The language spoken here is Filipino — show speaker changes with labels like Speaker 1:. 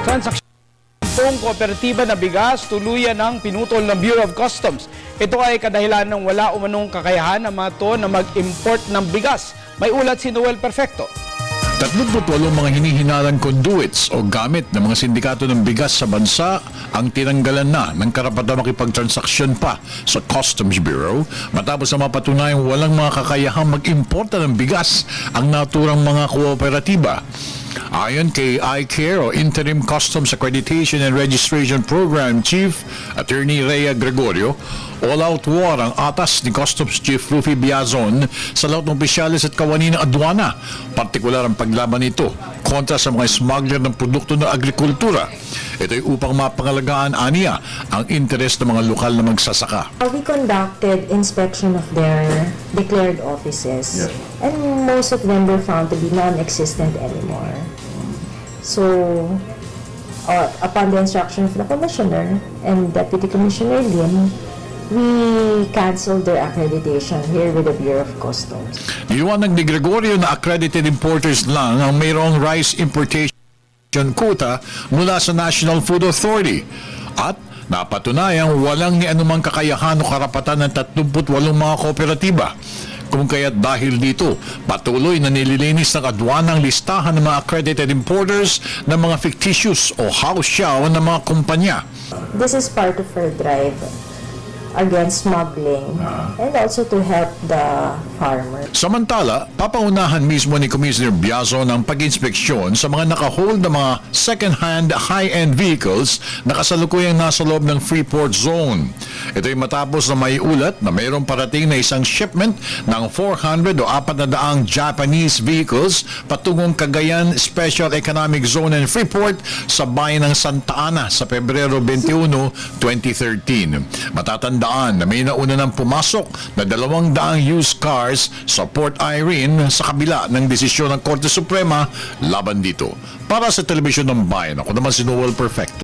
Speaker 1: Transaksyon ng kooperatiba na bigas tuluyan ng pinutol ng Bureau of Customs. Ito ay kadahilan ng wala umanong kakayahan ng mga to na mag-import ng bigas. May ulat si Noel Perfecto.
Speaker 2: 38 mga hinihinalang conduits o gamit ng mga sindikato ng bigas sa bansa ang tinanggalan na ng karapatang makipagtransaksyon pa sa Customs Bureau matapos na mapatunayang walang mga kakayahang mag-importa ng bigas ang naturang mga kooperatiba. Ayon kay iCare o Interim Customs Accreditation and Registration Program Chief Attorney Rhea Gregorio, all-out war ang atas ni Customs Chief Rufy Biazon sa lahat ng opisyalis at kawani ng adwana, partikular ang paglaban nito kontra sa mga smuggler ng produkto ng agrikultura. Ito ay upang mapangalagaan aniya ang interes ng mga lokal na magsasaka.
Speaker 3: We conducted inspection of their declared offices, and most of them were found to be non-existent anymore. So, upon the instruction of the Commissioner and Deputy Commissioner Lim, we canceled their accreditation here with the Bureau of Customs.
Speaker 2: Iniwanag ni Gregorio na accredited importers lang ang mayroong rice importation quota mula sa National Food Authority at napatunayang walang ni anumang kakayahan o karapatan ng 38 mga kooperatiba. Kung kaya't dahil dito, patuloy na nililinis ng adwana ang listahan ng mga accredited importers ng mga fictitious o house show ng mga kumpanya.
Speaker 3: This is part of our drive against smuggling and also to help the farmers.
Speaker 2: Samantala, papaunahan mismo ni Commissioner Biazon ang pag-inspeksyon sa mga nakahold na mga second-hand high-end vehicles na kasalukuyang nasa loob ng Freeport Zone. Ito ay matapos na may ulat na mayroong parating na isang shipment ng 400 o 400 Japanese vehicles patungong Cagayan Special Economic Zone and Freeport sa bayan ng Santa Ana sa Pebrero 21, 2013. Matatandaan na may nauna nang pumasok na 200 used cars sa Port Irene sa kabila ng desisyon ng Korte Suprema laban dito. Para sa Telebisyon ng Bayan, ako naman si Noel Perfecto.